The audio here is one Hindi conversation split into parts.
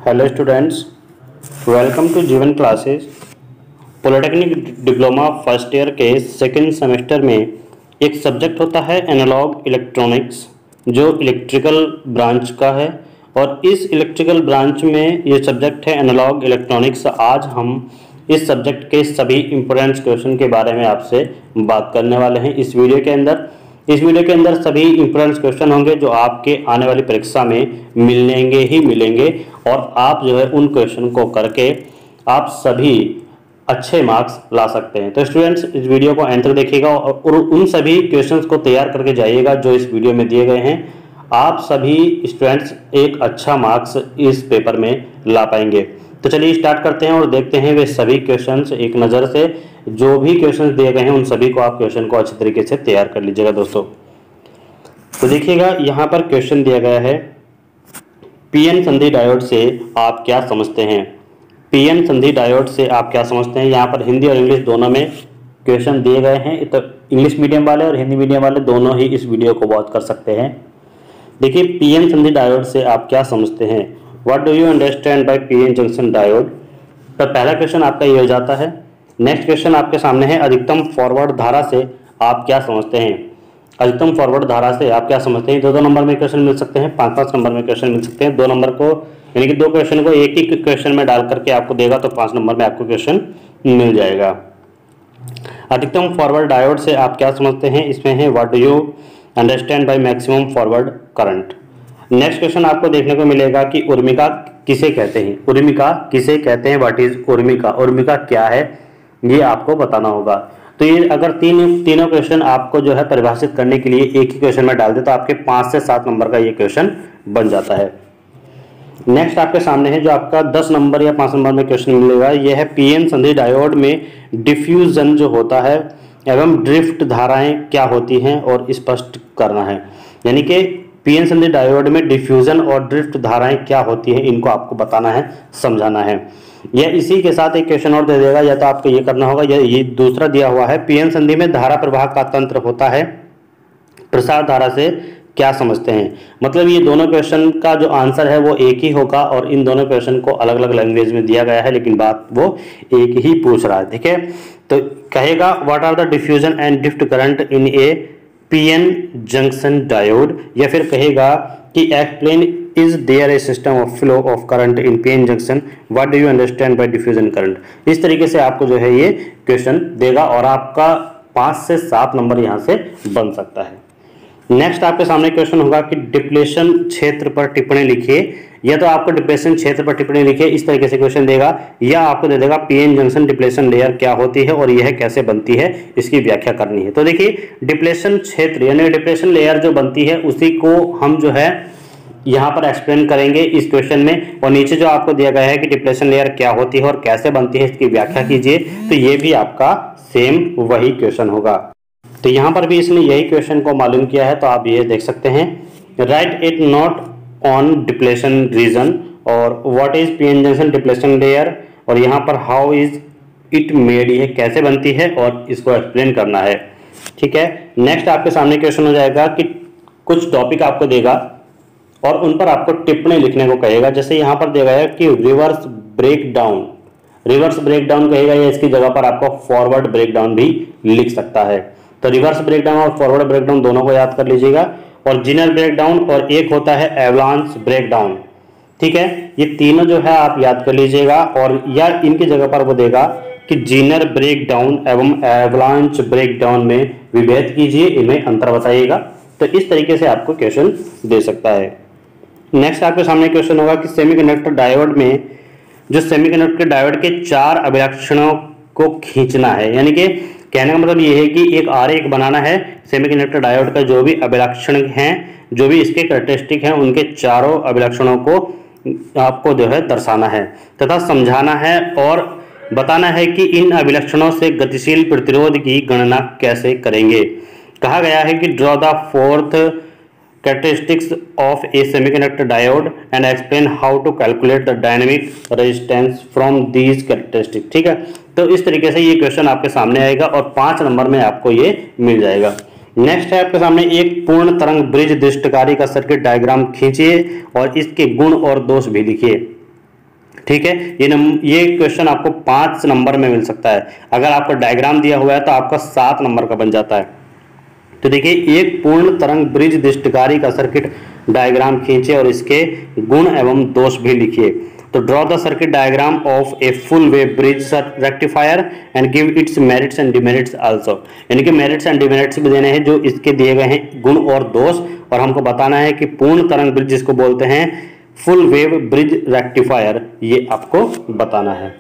हेलो स्टूडेंट्स, वेलकम टू जीवन classes. Polytechnic diploma first year के सेकंड सेमेस्टर में एक सब्जेक्ट होता है एनालॉग इलेक्ट्रॉनिक्स, जो इलेक्ट्रिकल ब्रांच का है। और इस इलेक्ट्रिकल ब्रांच में ये सब्जेक्ट है एनालॉग इलेक्ट्रॉनिक्स। आज हम इस सब्जेक्ट के सभी इम्पोर्टेंट क्वेश्चन के बारे में आपसे बात करने वाले हैं इस वीडियो के अंदर। इस वीडियो के अंदर सभी इंपॉर्टेंट क्वेश्चन होंगे जो आपके आने वाली परीक्षा में मिलेंगे और आप जो है उन क्वेश्चन को करके आप सभी अच्छे मार्क्स ला सकते हैं। तो स्टूडेंट्स, इस वीडियो को एंड तक देखिएगा और उन सभी क्वेश्चंस को तैयार करके जाइएगा जो इस वीडियो में दिए गए हैं। आप सभी स्टूडेंट्स एक अच्छा मार्क्स इस पेपर में ला पाएंगे। तो चलिए स्टार्ट करते हैं और देखते हैं वे सभी क्वेश्चंस एक नज़र से। जो भी क्वेश्चंस दिए गए हैं उन सभी को आप क्वेश्चन को अच्छे तरीके से तैयार कर लीजिएगा दोस्तों। तो देखिएगा, यहाँ पर क्वेश्चन दिया गया है, पीएन संधि डायोड से आप क्या समझते हैं। पीएन संधि डायोड से आप क्या समझते हैं। यहाँ पर हिंदी और इंग्लिश दोनों में क्वेश्चन दिए गए हैं। तो इंग्लिश मीडियम वाले और हिंदी मीडियम वाले दोनों ही इस वीडियो को वॉच कर सकते हैं। देखिए, पीएन संधि डायोड से आप क्या समझते हैं। What do you understand bye PN junction diode. तो पहला क्वेश्चन आपका ये हो जाता है। नेक्स्ट क्वेश्चन आपके सामने है, अधिकतम फॉरवर्ड धारा से आप क्या समझते हैं। अधिकतम फॉरवर्ड धारा से आप क्या समझते हैं। दो नंबर में क्वेश्चन मिल सकते हैं, 5 नंबर में क्वेश्चन मिल सकते हैं। 2 नंबर को यानी कि 2 क्वेश्चन को एक ही क्वेश्चन में डाल करके आपको देगा तो 5 नंबर में आपको क्वेश्चन मिल जाएगा। अधिकतम फॉरवर्ड डायोड से आप क्या समझते हैं, इसमें है what do you understand by maximum forward current. Next question आपको देखने को मिलेगा कि उर्मिका किसे कहते हैं। उर्मिका किसे कहते हैं, व्हाट इज उर्मिका। उर्मिका क्या है ये आपको बताना होगा। तो ये अगर तीनों क्वेश्चन आपको जो है परिभाषित करने के लिए एक ही क्वेश्चन में डाल दे तो आपके 5 से 7 नंबर का ये क्वेश्चन बन जाता है। नेक्स्ट आपके सामने है जो आपका 10 नंबर या 5 नंबर में क्वेश्चन मिलेगा, यह है पीएन संधि डायोड में डिफ्यूजन जो होता है एवं ड्रिफ्ट धाराएं क्या होती हैं और स्पष्ट करना है। यानी कि पीएन संधि डायोड में डिफ्यूजन और ड्रिफ्ट धाराएं क्या होती हैं, इनको आपको बताना है, समझाना है। यह इसी के साथ एक क्वेश्चन और दे देगा, या तो आपको ये करना होगा, या ये दूसरा दिया हुआ है, पीएन संधि में धारा प्रवाह का तंत्र होता है, प्रसार धारा से क्या समझते हैं। मतलब ये दोनों क्वेश्चन का जो आंसर है वो एक ही होगा और इन दोनों क्वेश्चन को अलग अलग लैंग्वेज में दिया गया है, लेकिन बात वो एक ही पूछ रहा है। ठीक है, तो कहेगा what are the diffusion and drift current in a PN junction diode, या फिर कहेगा कि explain is there a system of flow of current in PN junction, what do you understand by diffusion current. इस तरीके से आपको जो है ये क्वेश्चन देगा और आपका 5 से 7 नंबर यहाँ से बन सकता है। नेक्स्ट आपके सामने क्वेश्चन होगा कि डिप्लेशन क्षेत्र पर टिप्पणी लिखिए, या तो आपको डिप्लेशन क्षेत्र पर टिप्पणी लिखिए इस तरीके से क्वेश्चन देगा, या आपको दे देगा पीएन जंक्शन डिप्लेशन लेयर क्या होती है और यह कैसे बनती है, इसकी व्याख्या करनी है। तो देखिए, डिप्लेशन क्षेत्र यानी डिप्लेशन लेयर जो बनती है उसी को हम जो है यहाँ पर एक्सप्लेन करेंगे इस क्वेश्चन में। और नीचे जो आपको दिया गया है कि डिप्लेशन लेयर क्या होती है और कैसे बनती है, इसकी व्याख्या कीजिए, तो ये भी आपका सेम वही क्वेश्चन होगा। तो यहाँ पर भी इसने यही क्वेश्चन को मालूम किया है, तो आप ये देख सकते हैं, write it note on depletion region, और what is PN junction depletion layer, और यहाँ पर हाउ इज इट मेड, ये कैसे बनती है और इसको एक्सप्लेन करना है। ठीक है, नेक्स्ट आपके सामने क्वेश्चन हो जाएगा कि कुछ टॉपिक आपको देगा और उन पर आपको टिप्पणी लिखने को कहेगा। जैसे यहाँ पर दिया गया है कि रिवर्स ब्रेकडाउन कहेगा, या इसकी जगह पर आपको फॉरवर्ड ब्रेकडाउन भी लिख सकता है। तो रिवर्स ब्रेकडाउन और फॉरवर्ड ब्रेकडाउन दोनों को याद कर लीजिएगा, और जीनर ब्रेकडाउन और एक होता है एवलांच ब्रेकडाउन। ठीक है, ये तीनों जो है आप याद कर लीजिएगा, और या इनकी जगह पर वो देगा कि जीनर ब्रेकडाउन एवं एवलांच ब्रेकडाउन में विभेद कीजिए, इनमें अंतर बताइएगा। तो इस तरीके से आपको क्वेश्चन दे सकता है। नेक्स्ट आपके सामने क्वेश्चन होगा कि सेमीकंडक्टर डायोड में जो सेमीकंडक्टर डायोड के 4 अभिलक्षणों को खींचना है। यानी कि कहने का मतलब ये है कि एक आरेख बनाना है सेमीकंडक्टर डायोड का, जो भी अभिलक्षण हैं, जो भी इसके कैरेक्टरिस्टिक हैं, उनके चारों अभिलक्षणों को आपको जो है दर्शाना है तथा समझाना है और बताना है कि इन अभिलक्षणों से गतिशील प्रतिरोध की गणना कैसे करेंगे। कहा गया है कि draw the 4th characteristics of a semiconductor diode and explain how to calculate the dynamic resistance from these characteristics। ठीक है, तो इस तरीके से ये क्वेश्चन आपके सामने आएगा और 5 नंबर में आपको ये मिल जाएगा। नेक्स्ट है आपके सामने एक पूर्ण तरंग ब्रिज दृष्टकारी का सर्किट डायग्राम खींचिए और इसके गुण और दोष भी लिखिए। ठीक है, ये क्वेश्चन आपको 5 नंबर में मिल सकता है। अगर आपको डायग्राम दिया हुआ है तो आपका 7 नंबर का बन जाता है। तो देखिए, एक पूर्ण तरंग ब्रिज दृष्टिकारी का सर्किट डायग्राम खींचे और इसके गुण एवं दोष भी लिखिए। तो draw the circuit diagram of a full wave bridge rectifier and give its merits and demerits also. यानी कि मेरिट्स एंड डिमेरिट्स भी देने हैं जो इसके दिए गए हैं गुण और दोष, और हमको बताना है कि पूर्ण तरंग ब्रिज जिसको बोलते हैं फुल वेव ब्रिज रेक्टिफायर, ये आपको बताना है।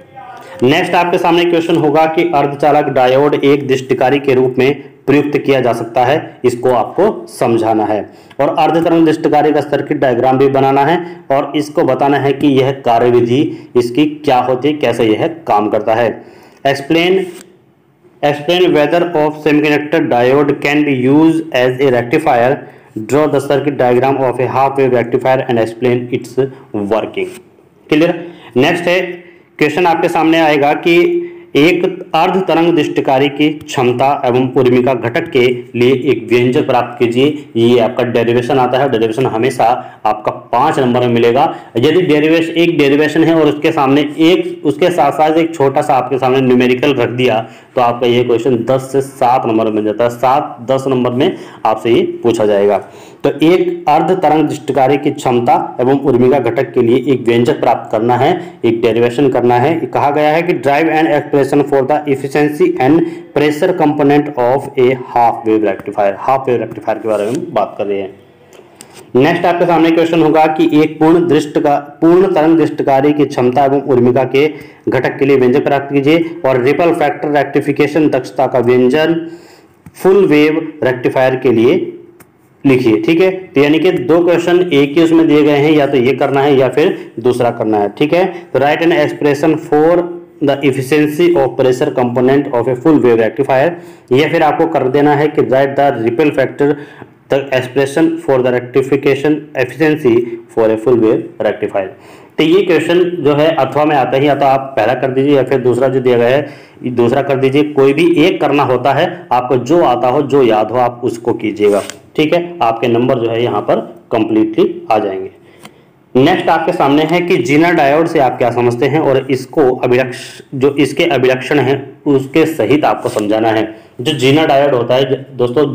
नेक्स्ट आपके सामने क्वेश्चन होगा कि अर्धचालक डायोड एक दृष्टिकारी के रूप में प्रयुक्त किया जा सकता है, इसको आपको समझाना है। और अर्धतरंग दृष्टिकारी का सर्किट डायग्राम भी बनाना है और इसको बताना है कि यह कार्यविधि इसकी क्या होती है, कैसे यह काम करता है। Explain whether of semiconductor diode can be use as a rectifier, draw the circuit diagram of a half wave rectifier and explain its working. Clear. Next है क्वेश्चन आपके सामने आएगा कि एक अर्ध तरंग दृष्टिकारी की क्षमता एवं उर्मिका घटक के लिए एक व्यंजक प्राप्त कीजिए। ये आपका डेरिवेशन आता है, डेरिवेशन हमेशा आपका 5 नंबर में मिलेगा। यदि एक डेरिवेशन है और उसके साथ साथ एक छोटा सा आपके सामने न्यूमेरिकल रख दिया तो आपका ये क्वेश्चन 10 से 7 नंबर में मिल जाता है। 7-10 नंबर में आपसे ये पूछा जाएगा। तो एक अर्ध तरंग दृष्टिकारी की क्षमता एवं उर्मिका घटक के लिए एक व्यंजक प्राप्त करना है, एक डेरिवेशन करना है। कहा गया है कि drive and expression for the efficiency and pressure component of a half wave rectifier. Half wave rectifier के बारे में बात कर रहे हैं। नेक्स्ट आपके सामने क्वेश्चन होगा कि एक पूर्ण तरंग दृष्टिकारी की क्षमता एवं उर्मिका के घटक के लिए व्यंजक प्राप्त कीजिए और रिपल फैक्टर रेक्टिफिकेशन दक्षता का व्यंजन फुल वेव रेक्टिफायर के लिए लिखिए। ठीक है, तो यानी कि 2 क्वेश्चन एक ही उसमें दिए गए हैं, या तो ये करना है या फिर दूसरा करना है। ठीक है, तो right an expression for the efficiency of pressure component of a full wave rectifier, या फिर आपको कर देना है कि right the ripple factor the expression for the rectification efficiency for a full wave rectifier. तो ये क्वेश्चन जो है अथवा में आता है, या तो आप पहला कर दीजिए या फिर दूसरा जो दिया गया है दूसरा कर दीजिए। कोई भी एक करना होता है, आपको जो आता हो जो याद हो आप उसको कीजिएगा। ठीक है, आपके नंबर जो है यहाँ पर कंप्लीटली आ जाएंगे। नेक्स्ट आपके सामने है कि जीनर डायोड से आप क्या समझते हैं और इसको जो इसके अभिलक्षण हैं उसके सहित आपको समझाना है। जो जीनर डायोड होता है दोस्तों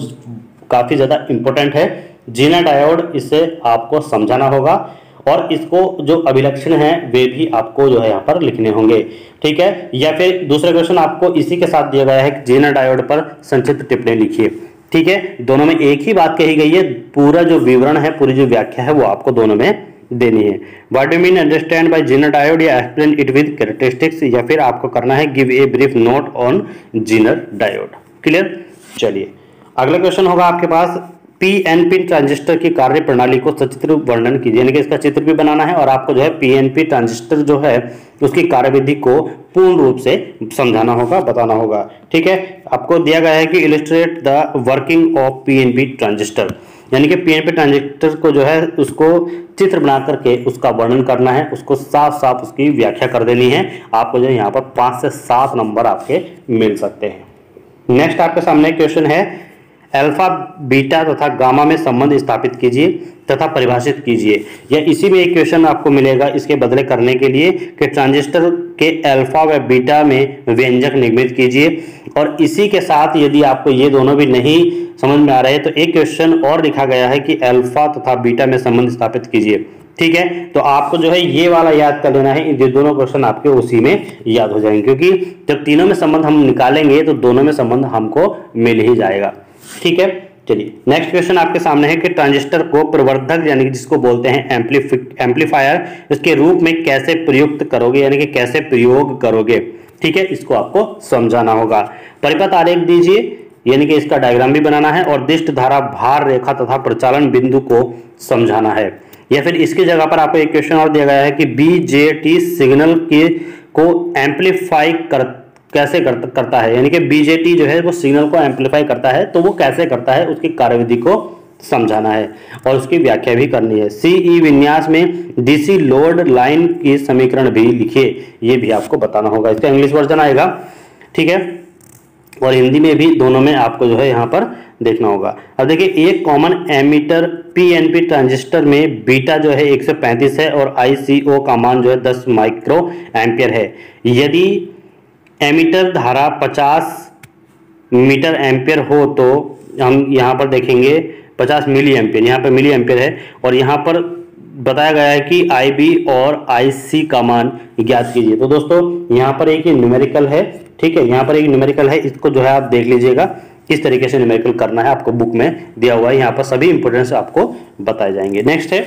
काफी ज्यादा इंपॉर्टेंट है। जीनर डायोड, इससे आपको समझाना होगा और इसको जो अभिलक्षण है वे भी आपको जो है यहाँ पर लिखने होंगे। ठीक है, या फिर दूसरा क्वेश्चन आपको इसी के साथ दिया गया है कि जीनर डायोड पर संक्षिप्त टिप्पणी लिखिए। ठीक है, दोनों में एक ही बात कही गई है, पूरा जो विवरण है, पूरी जो व्याख्या है वो आपको दोनों में देनी है। What do mean understand by Zener diode या एक्सप्लेन इट विद कैरेक्टरिस्टिक्स, या फिर आपको करना है give a brief note on Zener diode. Clear. चलिए अगला क्वेश्चन होगा आपके पास, पीएनपी ट्रांजिस्टर की कार्य प्रणाली को सचित्र वर्णन कीजिए। यानी कि इसका चित्र भी बनाना है और आपको जो है पीएनपी ट्रांजिस्टर जो है उसकी कार्यविधि को पूर्ण रूप से समझाना होगा, बताना होगा। ठीक है, आपको दिया गया है कि illustrate the working of PNP transistor, यानी कि पीएनपी ट्रांजिस्टर को जो है उसको चित्र बना करके उसका वर्णन करना है, उसको साफ साफ उसकी व्याख्या कर देनी है। आपको जो है यहाँ पर 5 से 7 नंबर आपके मिल सकते हैं। नेक्स्ट आपके सामने क्वेश्चन है, अल्फा बीटा तथा गामा में संबंध स्थापित कीजिए तथा परिभाषित कीजिए। या इसी में एक क्वेश्चन आपको मिलेगा इसके बदले करने के लिए कि ट्रांजिस्टर के अल्फा व बीटा में व्यंजक निर्मित कीजिए। और इसी के साथ यदि आपको ये दोनों भी नहीं समझ में आ रहे हैं तो एक क्वेश्चन और लिखा गया है कि अल्फा तथा बीटा में संबंध स्थापित कीजिए। ठीक है, तो आपको जो है ये वाला याद कर लेना है, ये दोनों क्वेश्चन आपके उसी में याद हो जाएंगे, क्योंकि जब तीनों में संबंध हम निकालेंगे तो दोनों में संबंध हमको मिल ही जाएगा। ठीक है, चलिए नेक्स्ट क्वेश्चन आपके सामने है कि ट्रांजिस्टर को प्रवर्धक यानी कि जिसको बोलते हैं एम्पलीफायर इसके रूप में कैसे प्रयुक्त करोगे, यानी कि कैसे प्रयोग करोगे। ठीक है, इसको आपको समझाना होगा। परिपथ आरेख दीजिए, यानी कि इसका डायग्राम भी बनाना है और दिष्ट धारा भार रेखा तथा प्रचालन बिंदु को समझाना है। या फिर इसकी जगह पर आपको एक क्वेश्चन और दिया गया है कि बीजेटी सिग्नल को एम्पलीफाई कैसे करता है, यानी कि बीजेटी जो है वो सिग्नल को एम्पलीफाई करता है, तो वो कैसे करता है उसकी कार्यविधि को समझाना है और उसकी व्याख्या भी करनी है। सीई विन्यास में डीसी लोड लाइन की समीकरण भी लिखिए, ये भी आपको बताना होगा। इसका इंग्लिश वर्जन आएगा। ठीक है, और हिंदी में भी, दोनों में आपको जो है यहाँ पर देखना होगा। अब देखिए, एक कॉमन एमीटर पीएनपी ट्रांजिस्टर में बीटा जो है 135 है और आईसीओ का मान जो है 10 माइक्रो एम्पियर है। यदि एमीटर धारा 50 मीटर एम्पियर हो तो हम यहाँ पर देखेंगे 50 मिली एम्पियर, यहाँ पर मिली एम्पियर है, और यहाँ पर बताया गया है कि IB और IC का मान ज्ञात कीजिए। तो दोस्तों यहाँ पर एक न्यूमेरिकल है, ठीक है, यहाँ पर एक न्यूमेरिकल है, इसको जो है आप देख लीजिएगा किस तरीके से न्यूमेरिकल करना है, आपको बुक में दिया हुआ है, यहाँ पर सभी इंपोर्टेंस आपको बताए जाएंगे। नेक्स्ट है,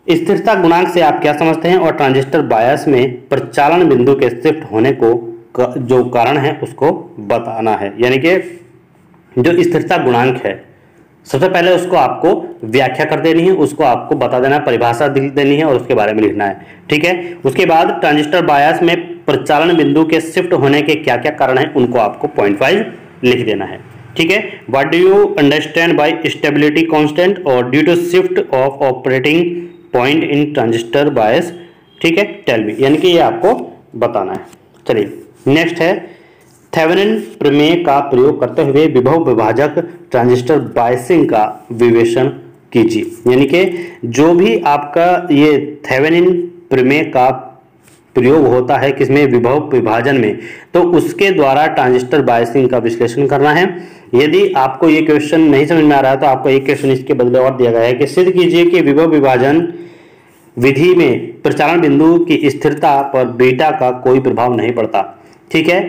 स्थिरता गुणांक से आप क्या समझते हैं और ट्रांजिस्टर बायस में प्रचालन बिंदु के शिफ्ट होने को जो कारण है उसको बताना है। यानी कि जो स्थिरता गुणांक है, सबसे पहले उसको आपको व्याख्या कर देनी है, उसको आपको बता देना है, परिभाषा देनी है और उसके बारे में लिखना है, ठीक है। उसके बाद ट्रांजिस्टर बायस में प्रचालन बिंदु के शिफ्ट होने के क्या क्या कारण हैं उनको आपको पॉइंट वाइज लिख देना है, ठीक है। What do you understand by stability constant और due to shift of operating point in transistor bias, ठीक है, टेल मी, यानी कि ये आपको बताना है। चलिए नेक्स्ट है, थेवेनिन प्रमेय का प्रयोग करते हुए विभव विभाजक ट्रांजिस्टर बायसिंग का विवेचन कीजिए। यानी कि जो भी आपका ये थेवेनिन प्रमेय का प्रयोग होता है किसमें, विभव विभाजन में, तो उसके द्वारा ट्रांजिस्टर बायसिंग का विश्लेषण करना है। यदि आपको ये क्वेश्चन नहीं समझ में आ रहा है तो आपको एक क्वेश्चन इसके बदले और दिया गया है कि सिद्ध कीजिए कि विभव विभाजन विधि में प्रचालन बिंदु की स्थिरता पर बीटा का कोई प्रभाव नहीं पड़ता, ठीक है।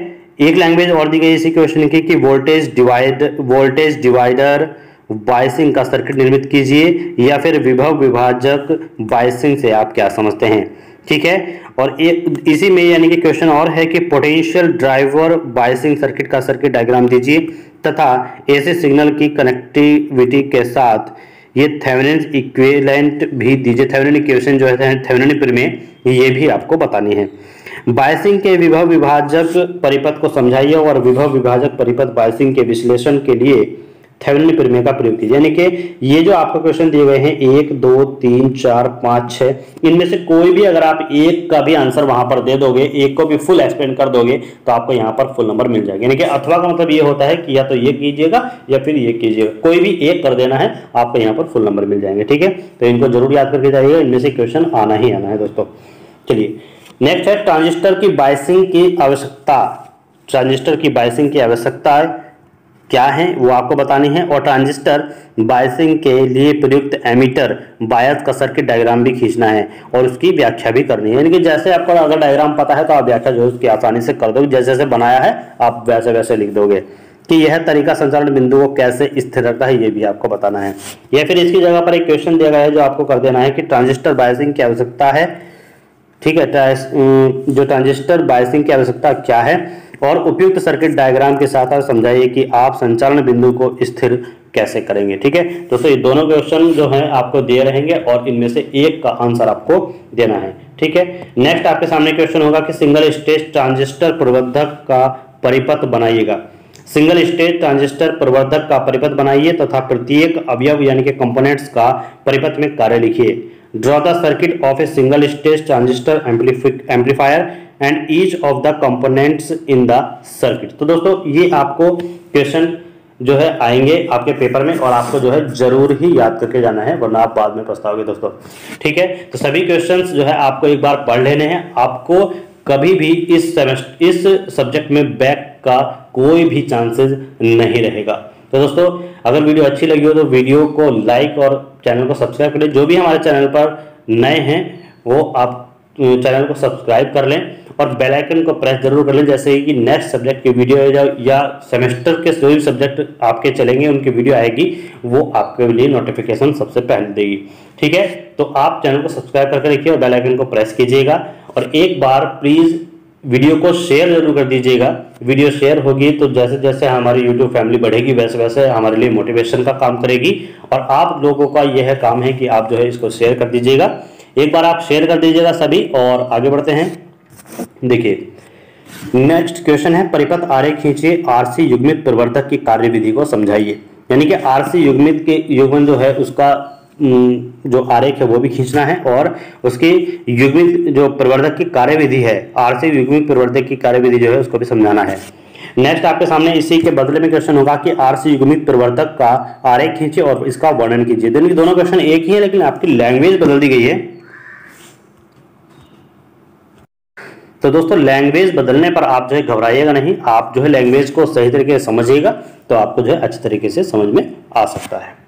एक लैंग्वेज और दी गई इसी क्वेश्चन की वोल्टेज डिवाइडर बायसिंग का सर्किट निर्मित कीजिए, या फिर विभव विभाजक बायसिंग से आप क्या समझते हैं, ठीक है। और एक इसी में यानी कि क्वेश्चन और है कि पोटेंशियल ड्राइवर बायसिंग सर्किट का सर्किट डायग्राम दीजिए तथा ऐसे सिग्नल की कनेक्टिविटी के साथ ये थेवेनिन इक्विवेलेंट भी दीजिए। थेवेनिन इक्वेशन जो है थेवेनिन प्रमेय, ये भी आपको बतानी है। बायसिंग के विभव विभाजक परिपथ को समझाइए और विभव विभाजक परिपथ बायसिंग के विश्लेषण के लिए थेवेनिन प्रमेय का प्रयोग कीजिए। यानी कि ये जो आपको क्वेश्चन दिए गए हैं 1 2 3 4 5 6, इनमें से कोई भी अगर आप एक का भी आंसर वहां पर दे दोगे, एक को भी फुल एक्सप्लेन कर दोगे, तो आपको यहाँ पर फुल नंबर मिल जाएगा। यानी कि अथवा का मतलब ये होता है कि या तो ये कीजिएगा या फिर ये कीजिएगा, कोई भी एक कर देना है, आपको यहाँ पर फुल नंबर मिल जाएंगे, ठीक है। तो इनको जरूर याद करके जाइएगा, इनमें से क्वेश्चन आना ही आना है दोस्तों। चलिए नेक्स्ट है, ट्रांजिस्टर की बायसिंग की आवश्यकता। ट्रांजिस्टर की बायसिंग की आवश्यकता क्या है वो आपको बतानी है, और ट्रांजिस्टर बायसिंग के लिए प्रयुक्त एमीटर बायस का सर्किट डायग्राम भी खींचना है और उसकी व्याख्या भी करनी है। यानी कि जैसे आपको अगर डायग्राम पता है तो आप व्याख्या जो है उसकी आसानी से कर दोगे, जैसे जैसे बनाया है आप वैसे वैसे लिख दोगे कि यह तरीका संचालन बिंदु को कैसे स्थिर रखता है, ये भी आपको बताना है। या फिर इसकी जगह पर एक क्वेश्चन दिया गया है जो आपको कर देना है कि ट्रांजिस्टर बायसिंग की आवश्यकता है, ठीक है, जो ट्रांजिस्टर बायसिंग की आवश्यकता क्या है, और उपयुक्त सर्किट डायग्राम के साथ समझाइए कि आप संचालन बिंदु को स्थिर कैसे करेंगे, ठीक है। दोस्तों ये दोनों क्वेश्चन जो हैं आपको दिए रहेंगे और इनमें से एक का आंसर आपको देना है, ठीक है। नेक्स्ट आपके सामने क्वेश्चन होगा कि सिंगल स्टेज ट्रांजिस्टर प्रवर्धक का परिपथ बनाइएगा। सिंगल स्टेज ट्रांजिस्टर प्रवर्धक का परिपथ बनाइए तथा प्रत्येक अवयव यानी कि कंपोनेंट्स का परिपथ में कार्य लिखिए। Draw the circuit of a single stage transistor amplifier and each of the components in the circuit. तो दोस्तों ये आपको क्वेश्चन जो है आएंगे आपके पेपर में और आपको जो है जरूर ही याद करके जाना है, वरना आप बाद में पछताओगे दोस्तों, ठीक है। तो सभी क्वेश्चंस जो है आपको एक बार पढ़ लेने हैं, आपको कभी भी इस सब्जेक्ट में बैक का कोई भी चांसेस नहीं रहेगा। तो दोस्तों अगर वीडियो अच्छी लगी हो तो वीडियो को लाइक और चैनल को सब्सक्राइब कर लें। जो भी हमारे चैनल पर नए हैं वो आप चैनल को सब्सक्राइब कर लें और बेल आइकन को प्रेस जरूर कर लें, जैसे कि नेक्स्ट सब्जेक्ट की वीडियो या सेमेस्टर के जो भी सब्जेक्ट आपके चलेंगे उनकी वीडियो आएगी वो आपके लिए नोटिफिकेशन सबसे पहले देगी, ठीक है। तो आप चैनल को सब्सक्राइब करके रखिए और बेल आइकन को प्रेस कीजिएगा और एक बार प्लीज़ वीडियो को शेयर जरूर कर दीजिएगा। वीडियो शेयर होगी तो जैसे जैसे हमारी यूट्यूब फैमिली बढ़ेगी वैसे वैसे हमारे लिए मोटिवेशन का काम करेगी और आप लोगों का यह काम है कि आप जो है इसको शेयर कर दीजिएगा। एक बार आप शेयर कर दीजिएगा सभी और आगे बढ़ते हैं। देखिए नेक्स्ट क्वेश्चन है, परिपथ आरेख खींचिए, आरसी युग्मित प्रवर्धक की कार्यविधि को समझाइए। यानी कि आरसी युग्मित के युग्मन जो है उसका जो आरेख है वो भी खींचना है और उसकी युग्मित जो प्रवर्धक की कार्यविधि है, आरसी युग्मित प्रवर्धक की कार्यविधि जो है उसको भी समझाना है। नेक्स्ट आपके सामने इसी के बदले में क्वेश्चन होगा कि आरसी युग्मित प्रवर्धक का आरेख खींचिए और इसका वर्णन कीजिए। दोनों क्वेश्चन एक ही है लेकिन आपकी लैंग्वेज बदल दी गई है। तो दोस्तों लैंग्वेज बदलने पर आप जो है घबराइएगा नहीं, आप जो है लैंग्वेज को सही तरीके से समझिएगा तो आपको जो है अच्छे तरीके से समझ में आ सकता है।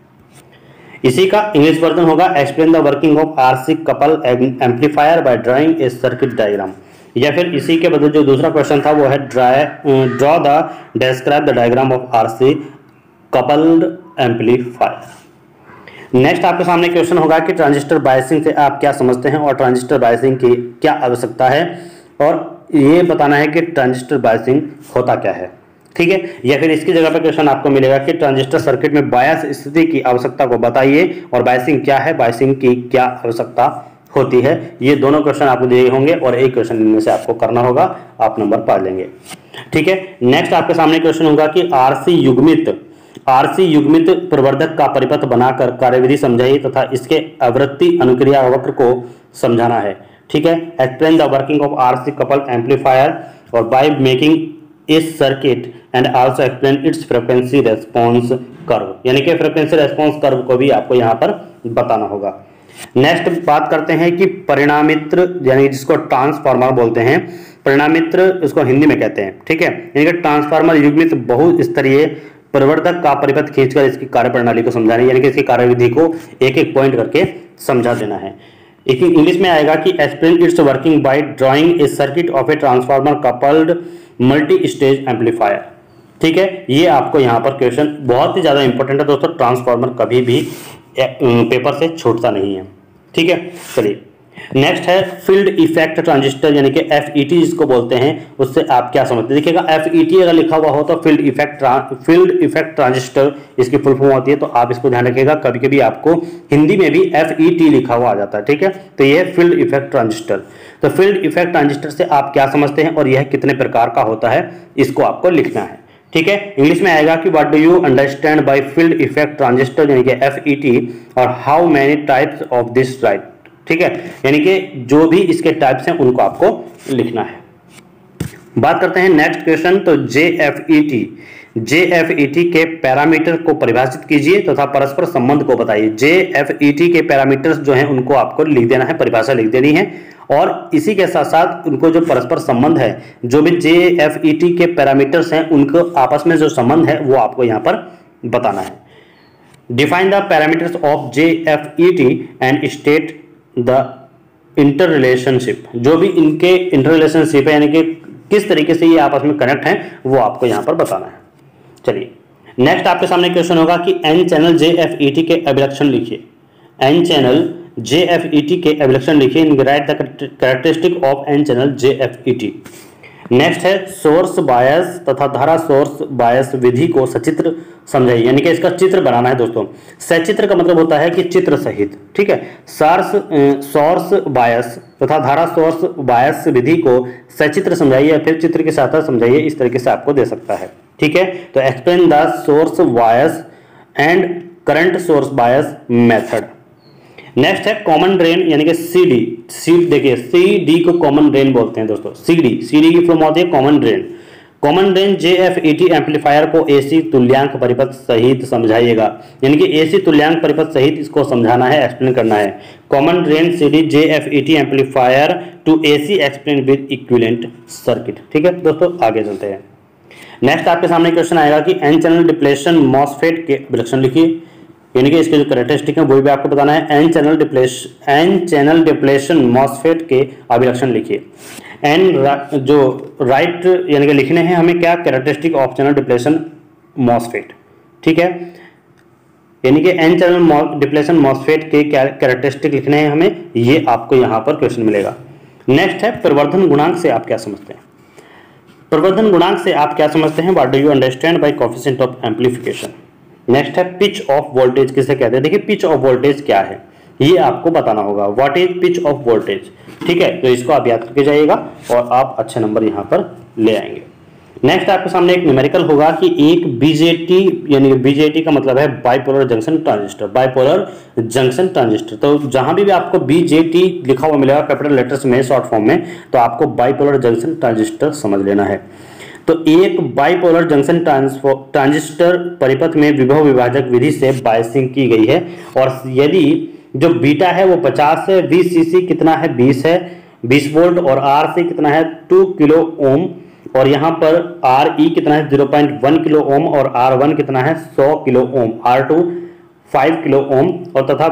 इसी का इंग्लिश वर्जन होगा explain the working of RC couple amplifier by drawing a circuit diagram, या फिर इसी के बदले जो दूसरा क्वेश्चन था वो है draw the describe the diagram of RC coupled amplifier. Next आपके सामने क्वेश्चन होगा कि ट्रांजिस्टर बायसिंग से आप क्या समझते हैं और ट्रांजिस्टर बायसिंग की क्या आवश्यकता है, और ये बताना है कि ट्रांजिस्टर बायसिंग होता क्या है। ठीक है, या फिर इसकी जगह पर क्वेश्चन आपको मिलेगा कि ट्रांजिस्टर सर्किट में बायस स्थिति की आवश्यकता को बताइए और बायसिंग क्या है, बायसिंग की क्या आवश्यकता होती है। ये दोनों क्वेश्चन आपको दिए होंगे और एक क्वेश्चन इनमें से आपको करना होगा, आप नंबर पा लेंगे। ठीक है, नेक्स्ट आपके सामने क्वेश्चन होगा कि आरसी युग्मित प्रवर्धक का परिपथ बनाकर कार्यविधि समझाइए तथा इसके आवृत्ति अनुक्रिया वक्र को समझाना है। ठीक है, explain the working of RC couple amplifier और बाय मेकिंग इस circuit and also explain it's frequency response curve, यानी कि फ्रीक्वेंसी रेस्पॉन्स कर्व को भी आपको यहाँ पर बताना होगा। नेक्स्ट बात करते हैं कि परिणामित्र यानी जिसको ट्रांसफार्मर बोलते हैं, परिणामित्र इसको हिंदी में कहते हैं। ठीक है, यानी कि ट्रांसफार्मर युग्मित बहुस्तरीय प्रवर्धक का परिपथ खींचकर इसकी कार्यप्रणाली को समझाना, यानी कि इसकी कार्यविधि को एक एक पॉइंट करके समझा देना है। इंग्लिश में आएगा कि explain its working bye drawing a circuit of a transformer coupled multi stage amplifier. ठीक है, ये आपको यहाँ पर क्वेश्चन बहुत ही ज़्यादा इंपॉर्टेंट है दोस्तों, ट्रांसफार्मर कभी भी पेपर से छूटता नहीं है। ठीक है, चलिए नेक्स्ट है फील्ड इफेक्ट ट्रांजिस्टर, यानी कि FET जिसको बोलते हैं, उससे आप क्या समझते हैं। देखिएगा FET अगर लिखा हुआ हो तो फील्ड इफेक्ट ट्रांजिस्टर इसकी फुल फॉर्म होती है, तो आप इसको ध्यान रखिएगा। कभी कभी आपको हिंदी में भी FET लिखा हुआ आ जाता है। ठीक है, तो यह फील्ड इफेक्ट ट्रांजिस्टर। तो फील्ड इफेक्ट ट्रांजिस्टर से आप क्या समझते हैं और यह कितने प्रकार का होता है, इसको आपको लिखना है। ठीक है, इंग्लिश में आएगा कि what do you understand by field effect transistor, यानी कि FET, और how many types of this right. ठीक है, यानी कि जो भी इसके टाइप्स हैं उनको आपको लिखना है। बात करते हैं नेक्स्ट क्वेश्चन, तो JFET के पैरामीटर को परिभाषित कीजिए तथा परस्पर संबंध को बताइए। JFET के पैरामीटर्स जो हैं उनको आपको लिख देना है, परिभाषा लिख देनी है, और इसी के साथ साथ उनको जो परस्पर संबंध है, जो भी JFET के पैरामीटर्स हैं उनको आपस में जो संबंध है वो आपको यहाँ पर बताना है। Define the parameters of JFET and state the inter relationship, जो भी इनके इंटर रिलेशनशिप है, यानी कि किस तरीके से ये आपस में कनेक्ट हैं, वो आपको यहाँ पर बताना है। चलिए नेक्स्ट आपके सामने क्वेश्चन होगा कि N चैनल JFET के अभिलक्षण लिखिए। N चैनल JFET के अभिलक्षण लिखिए, right the characteristic of N channel JFET। Next है सोर्स बायस तथा धारा सोर्स बायस विधि को सचित्र समझाइए, यानी कि इसका चित्र बनाना है दोस्तों। सचित्र का मतलब होता है कि चित्र सहित। ठीक है, सोर्स बायस तथा धारा सोर्स बायस विधि को सचित्र समझाइए या फिर चित्र के साथ समझाइए, इस तरीके से आपको दे सकता है। ठीक है, तो explain the source bias and current source bias method. Next है कॉमन ड्रेन, यानी कि CD। देखिए CD को कॉमन ड्रेन बोलते हैं दोस्तों। CD की फॉर्म होती है common drain. Common drain JFET amplifier को AC तुल्यांक परिपथ सहित समझाइएगा, यानी कि AC तुल्यांक परिपथ सहित इसको समझाना है, एक्सप्लेन करना है। Common drain CD JFET amplifier to AC explain with equivalent circuit. ठीक है दोस्तों, आगे चलते हैं। नेक्स्ट आपके सामने क्वेश्चन आएगा कि N चैनल डिप्लेशन मॉसफेट के अभिलक्षण लिखिए, यानी कि इसके जो कैरेक्टरिस्टिक है वो भी आपको बताना है। N चैनल डिप्लेशन मॉसफेट के अभिलक्षण लिखिए। जो राइट यानी कि लिखने हैं हमें क्या, characteristic of channel depletion MOSFET. ठीक है, यानी कि N चैनल डिप्लेशन मॉसफेट के कैरेक्टरिस्टिक लिखने हैं हमें, ये आपको यहाँ पर क्वेश्चन मिलेगा। नेक्स्ट है प्रवर्धन गुणांक से आप क्या समझते हैं। प्रवर्धन गुणांक से आप क्या समझते हैं, what do you understand bye coefficient of amplification. Next है पिच ऑफ वोल्टेज किसे कहते हैं। देखिए पिच ऑफ वोल्टेज क्या है ये आपको बताना होगा, what is pitch of voltage. ठीक है, तो इसको आप याद करके जाइएगा और आप अच्छे नंबर यहाँ पर ले आएंगे। नेक्स्ट आपके सामने एक न्यूमेरिकल होगा कि एक BJT, यानी कि BJT का मतलब है bipolar junction transistor. Bipolar junction transistor, तो जहां भी आपको BJT लिखा हुआ मिलेगा कैपिटल लेटर्स में शॉर्ट फॉर्म में, तो आपको बाइपोलर जंक्शन ट्रांजिस्टर समझ लेना है। तो एक बाइपोलर जंक्शन ट्रांजिस्टर परिपथ में विभव विभाजक विधि से बायसिंग की गई है, और यदि जो बीटा है वो 50 है, VCC कितना है 20 है 20 वोल्ट, और RC कितना है 2 किलो ओम, और यहाँ पर RE कितना है 0.1 किलो ओम, और R1 कितना है 100 kilo ohm, R2 5 kilo ohm, और तथा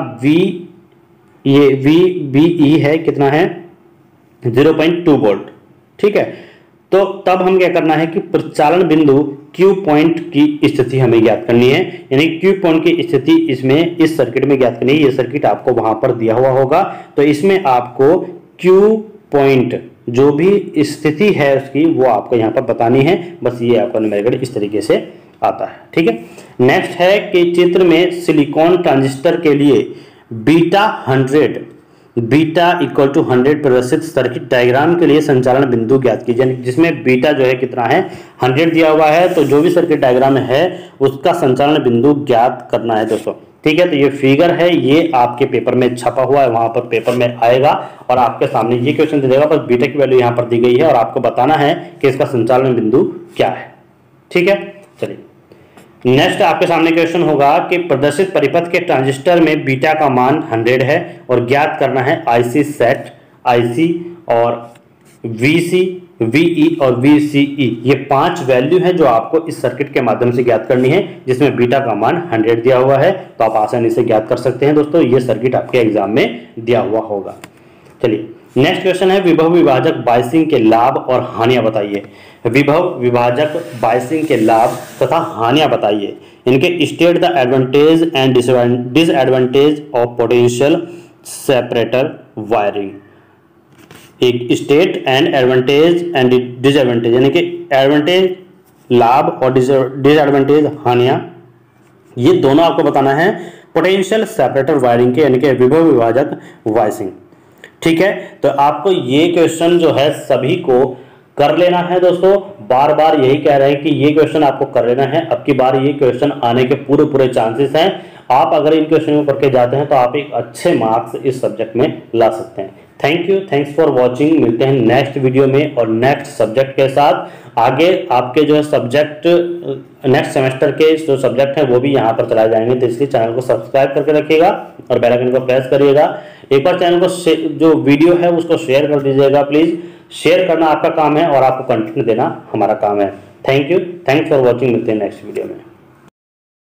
VBE है कितना है 0.2 वोल्ट। ठीक है, तो तब हम क्या करना है कि प्रचालन बिंदु Q पॉइंट की स्थिति हमें ज्ञात करनी है, यानी Q पॉइंट की स्थिति इसमें इस सर्किट में ज्ञात करनी है। ये सर्किट आपको वहां पर दिया हुआ होगा, तो इसमें आपको Q पॉइंट जो भी स्थिति है उसकी वो आपको यहाँ पर बतानी है। बस ये आपका न्यूमेरिकल इस तरीके से आता है। ठीक है, नेक्स्ट है कि चित्र में सिलिकॉन ट्रांजिस्टर के लिए बीटा 100 प्रदर्शित सर्किट डायग्राम के लिए संचालन बिंदु ज्ञात कीजिए, जिसमें बीटा जो है कितना है 100 दिया हुआ है, तो जो भी सर्किट डायग्राम है उसका संचालन बिंदु ज्ञात करना है दोस्तों। ठीक है, तो ये फिगर है, ये आपके पेपर में छपा हुआ है, वहां पर पेपर में आएगा और आपके सामने ये क्वेश्चन दे देगा, बस बीटा की वैल्यू यहाँ पर दी गई है और आपको बताना है कि इसका संचालन बिंदु क्या है। ठीक है, चलिए नेक्स्ट आपके सामने क्वेश्चन होगा कि प्रदर्शित परिपथ के ट्रांजिस्टर में बीटा का मान 100 है और ज्ञात करना है IC सेट, IC और VC, VE और VCE, ये 5 वैल्यू है जो आपको इस सर्किट के माध्यम से ज्ञात करनी है, जिसमें बीटा का मान 100 दिया हुआ है, तो आप आसानी से ज्ञात कर सकते हैं दोस्तों। ये सर्किट आपके एग्जाम में दिया हुआ होगा। चलिए नेक्स्ट क्वेश्चन है विभव विभाजक बायसिंग के लाभ और हानियां बताइए। विभव विभाजक बायसिंग के लाभ तथा हानियां बताइए। इनके state the advantage and disadvantage of potential separator wiring. एक state and advantage and disadvantage, यानी कि एडवांटेज लाभ और डिसएडवांटेज हानियां, ये दोनों आपको बताना है पोटेंशियल सेपरेटर वायरिंग के, यानी कि विभव विभाजक बायसिंग। ठीक है, तो आपको ये क्वेश्चन जो है सभी को कर लेना है दोस्तों। बार बार यही कह रहे हैं कि ये क्वेश्चन आपको कर लेना है, अब की बार ये क्वेश्चन आने के पूरे चांसेस हैं। आप अगर इन क्वेश्चन को करके जाते हैं तो आप एक अच्छे मार्क्स इस सब्जेक्ट में ला सकते हैं। Thank you, thanks for watching. मिलते हैं नेक्स्ट वीडियो में और नेक्स्ट सब्जेक्ट के साथ। आगे आपके जो है सब्जेक्ट नेक्स्ट सेमेस्टर के जो सब्जेक्ट हैं वो भी यहाँ पर चलाए जाएंगे, तो इसलिए चैनल को सब्सक्राइब करके रखिएगा और बेल आइकन को प्रेस करिएगा। एक बार चैनल को जो वीडियो है उसको शेयर कर दीजिएगा प्लीज। शेयर करना आपका काम है और आपको कंटेंट देना हमारा काम है। Thank you, thanks for watching. मिलते हैं नेक्स्ट वीडियो में।